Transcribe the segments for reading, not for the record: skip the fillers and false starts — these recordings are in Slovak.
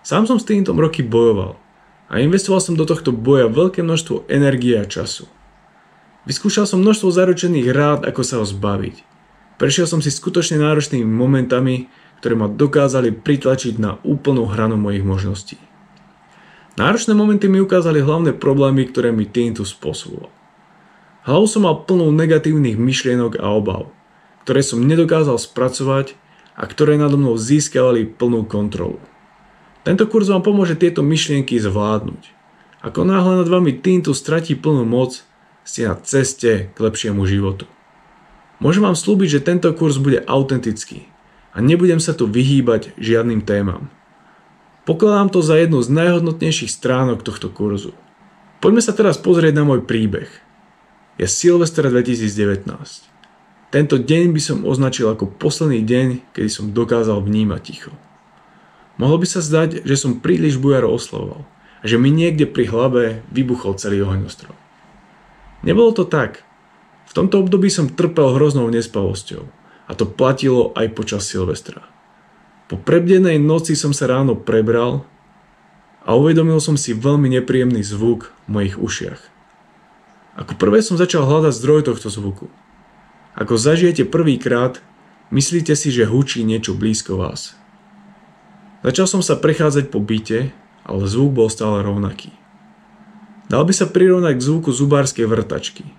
Sám som s týmto roky bojoval a investoval som do tohto boja veľké množstvo energie a času. Vyskúšal som množstvo zaručených rád, ako sa ho zbaviť. Prešiel som si skutočne náročnými momentami, ktoré ma dokázali pritlačiť na úplnú hranu mojich možností. Náročné momenty mi ukázali hlavné problémy, ktoré mi tinnitus spôsoboval. Hlavu som mal plnú negatívnych myšlienok a obav, ktoré som nedokázal spracovať a ktoré nado mnou získavali plnú kontrolu. Tento kurz vám pomôže tieto myšlienky zvládnuť. Ako náhle nad vami tinnitus stratí plnú moc, ste na ceste k lepšiemu životu. Môžem vám slúbiť, že tento kurz bude autentický a nebudem sa tu vyhýbať žiadnym témam. Pokladám to za jednu z najhodnotnejších stránok tohto kurzu. Poďme sa teraz pozrieť na môj príbeh. Je Silvester 2019. Tento deň by som označil ako posledný deň, kedy som dokázal vnímať ticho. Mohlo by sa zdať, že som príliš bujaro oslavoval a že mi niekde pri hlave vybuchol celý ohňostroj. Nebolo to tak. V tomto období som trpel hroznou nespavosťou a to platilo aj počas Silvestra. Po prebdenej noci som sa ráno prebral a uvedomil som si veľmi nepríjemný zvuk v mojich ušiach. Ako prvé som začal hľadať zdroj tohto zvuku. Ako zažijete prvýkrát, myslíte si, že hučí niečo blízko vás. Začal som sa prechádzať po byte, ale zvuk bol stále rovnaký. Dal by sa prirovnať k zvuku zubárskej vrtačky.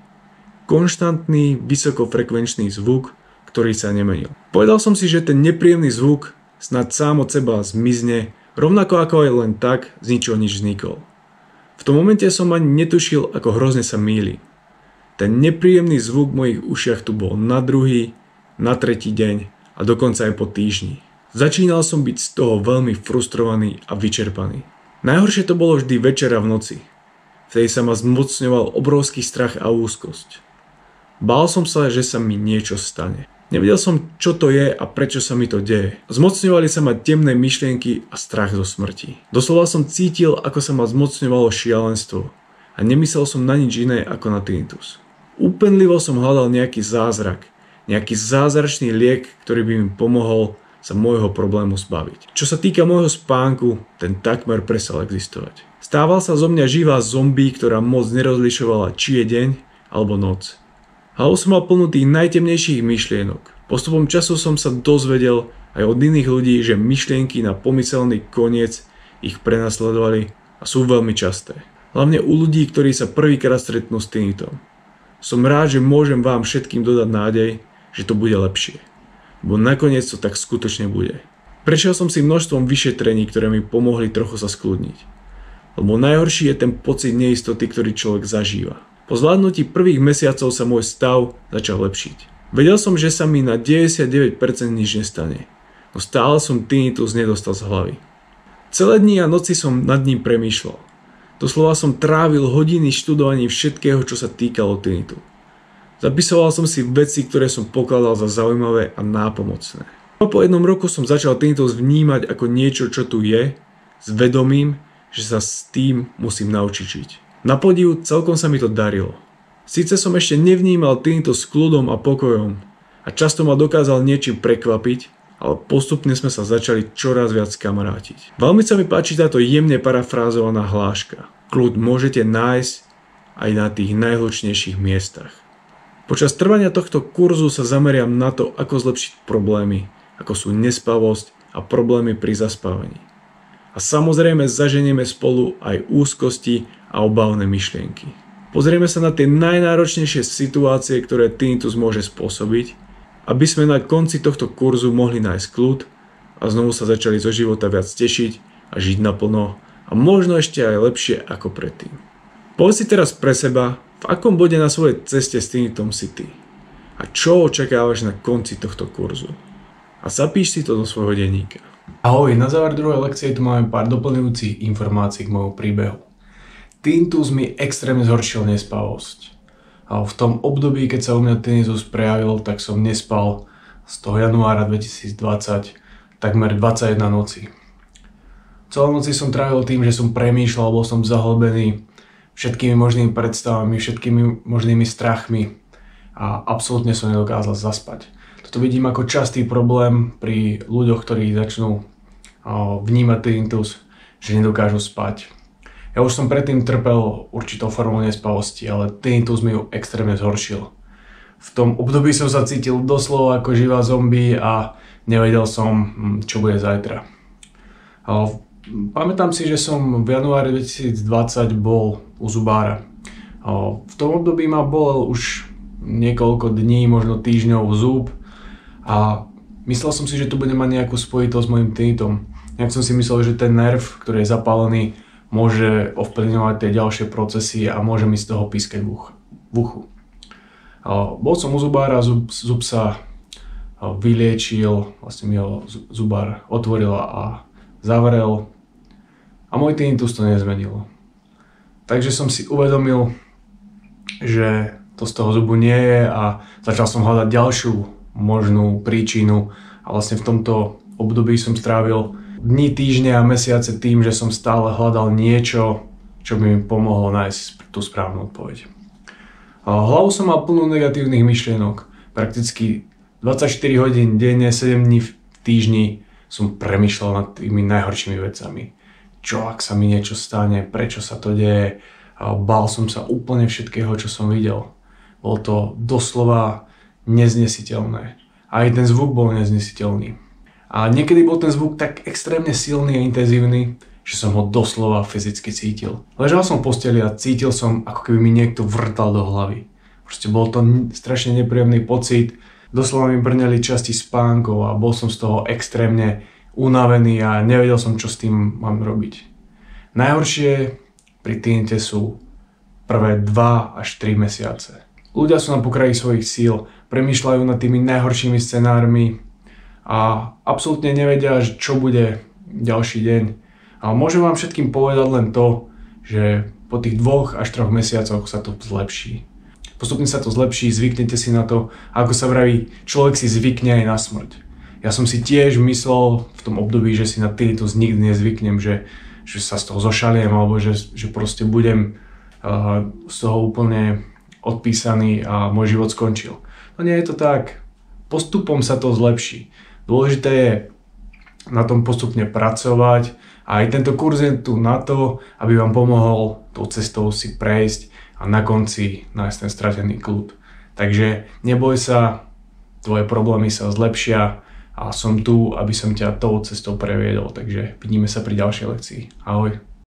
Konštantný, vysokofrekvenčný zvuk, ktorý sa nemenil. Povedal som si, že ten nepríjemný zvuk snad sám od seba zmizne, rovnako ako aj len tak z ničoho nič vznikol. V tom momente som ani netušil, ako hrozne sa mýli. Ten nepríjemný zvuk v mojich ušiach tu bol na druhý, na tretí deň a dokonca aj po týždni. Začínal som byť z toho veľmi frustrovaný a vyčerpaný. Najhoršie to bolo vždy večera v noci. Vtedy sa ma zmocňoval obrovský strach a úzkosť. Bál som sa, že sa mi niečo stane. Nevedel som, čo to je a prečo sa mi to deje. Zmocňovali sa ma temné myšlienky a strach zo smrti. Doslova som cítil, ako sa ma zmocňovalo šialenstvo a nemyslel som na nič iné ako na tinnitus. Úpenlivo som hľadal nejaký zázrak, nejaký zázračný liek, ktorý by mi pomohol sa môjho problému zbaviť. Čo sa týka môjho spánku, ten takmer prestal existovať. Stával sa zo mňa živá zombie, ktorá moc nerozlišovala, či je deň alebo noc. Hlavu som mal plnú tých najtemnejších myšlienok. Postupom času som sa dozvedel aj od iných ľudí, že myšlienky na pomyselný koniec ich prenasledovali a sú veľmi časté. Hlavne u ľudí, ktorí sa prvýkrát stretnú s tinnitom. Som rád, že môžem vám všetkým dodať nádej, že to bude lepšie. Bo nakoniec to tak skutočne bude. Prešiel som si množstvom vyšetrení, ktoré mi pomohli trochu sa skľudniť. Lebo najhorší je ten pocit neistoty, ktorý človek zažíva. Po zvládnutí prvých mesiacov sa môj stav začal lepšiť. Vedel som, že sa mi na 99% nič nestane. No stále som tinnitus nedostal z hlavy. Celé dni a noci som nad ním premýšľal. Doslova som trávil hodiny študovaním všetkého, čo sa týkalo tinnitu. Zapisoval som si veci, ktoré som pokladal za zaujímavé a nápomocné. Po jednom roku som začal tinnitus vnímať ako niečo, čo tu je, s vedomím, že sa s tým musím naučiť žiť. Na podiv celkom sa mi to darilo. Síce som ešte nevnímal tinnitus s kľudom a pokojom a často ma dokázal niečím prekvapiť, ale postupne sme sa začali čoraz viac kamarátiť. Veľmi sa mi páči táto jemne parafrázovaná hláška. Kľud môžete nájsť aj na tých najhlučnejších miestach. Počas trvania tohto kurzu sa zameriam na to, ako zlepšiť problémy, ako sú nespavosť a problémy pri zaspávaní. A samozrejme zaženieme spolu aj úzkosti a obávne myšlienky. Pozrieme sa na tie najnáročnejšie situácie, ktoré tinnitus môže spôsobiť, aby sme na konci tohto kurzu mohli nájsť kľud a znovu sa začali zo života viac tešiť a žiť naplno a možno ešte aj lepšie ako predtým. Povedz si teraz pre seba, v akom bode na svojej ceste s tinnitom si ty a čo očakávaš na konci tohto kurzu. A zapíš si to do svojho denníka. Ahoj, na záver druhej lekcie tu máme pár doplňujúcich informácií k môjmu príbehu. Tinnitus mi extrémne zhoršil nespavosť. A v tom období, keď sa u mňa tinnitus prejavil, tak som nespal z toho januára 2020 takmer 21 noci. Celé noci som trávil tým, že som premýšľal, bol som zahlbený všetkými možnými predstavami, všetkými možnými strachmi a absolútne som nedokázal zaspať. Toto vidím ako častý problém pri ľuďoch, ktorí začnú vnímať tinnitus, že nedokážu spať. Ja už som predtým trpel určitou formou nespavosti, ale tinnitus mi ju extrémne zhoršil. V tom období som sa cítil doslova ako živá zombie a nevedel som, čo bude zajtra. Pamätám si, že som v januári 2020 bol u zubára. V tom období ma bolel už niekoľko dní, možno týždňov zub a myslel som si, že to bude mať nejakú spojitosť s mojím tinnitom. Nejak som si myslel, že ten nerv, ktorý je zapálený, môže ovplyvňovať tie ďalšie procesy a môže mi z toho pískať v uchu. Bol som u zubára, zub sa vyliečil, vlastne mi ho zubár otvoril a zavrel a môj tinnitus to nezmenilo. Takže som si uvedomil, že to z toho zubu nie je a začal som hľadať ďalšiu možnú príčinu a vlastne v tomto období som strávil dni, týždne a mesiace tým, že som stále hľadal niečo, čo by mi pomohlo nájsť tú správnu odpoveď. Hlavu som mal plnú negatívnych myšlienok. Prakticky 24 hodín denne, 7 dní v týždni som premýšľal nad tými najhoršími vecami. Čo ak sa mi niečo stane, prečo sa to deje. Bál som sa úplne všetkého, čo som videl. Bolo to doslova neznesiteľné. Aj ten zvuk bol neznesiteľný. A niekedy bol ten zvuk tak extrémne silný a intenzívny, že som ho doslova fyzicky cítil. Ležal som v posteli a cítil som, ako keby mi niekto vrtal do hlavy. Proste bol to strašne nepríjemný pocit. Doslova mi brňali časti spánkov a bol som z toho extrémne unavený a nevedel som, čo s tým mám robiť. Najhoršie pri tinnite sú prvé 2 až 3 mesiace. Ľudia sú na pokraji svojich síl, premýšľajú nad tými najhoršími scenármi a absolútne nevedia, čo bude ďalší deň. Ale môžem vám všetkým povedať len to, že po tých 2 až 3 mesiacoch sa to zlepší. Postupne sa to zlepší, zvyknete si na to, ako sa vraví, človek si zvykne aj na smrť. Ja som si tiež myslel v tom období, že si na tinnitus nikdy nezvyknem, že sa z toho zošaliem alebo že proste budem z toho úplne odpísaný a môj život skončil. No nie je to tak. Postupom sa to zlepší. Dôležité je na tom postupne pracovať a aj tento kurz je tu na to, aby vám pomohol tou cestou si prejsť a na konci nájsť ten stratený kľud. Takže neboj sa, tvoje problémy sa zlepšia a som tu, aby som ťa tou cestou previedol. Takže vidíme sa pri ďalšej lekcii. Ahoj.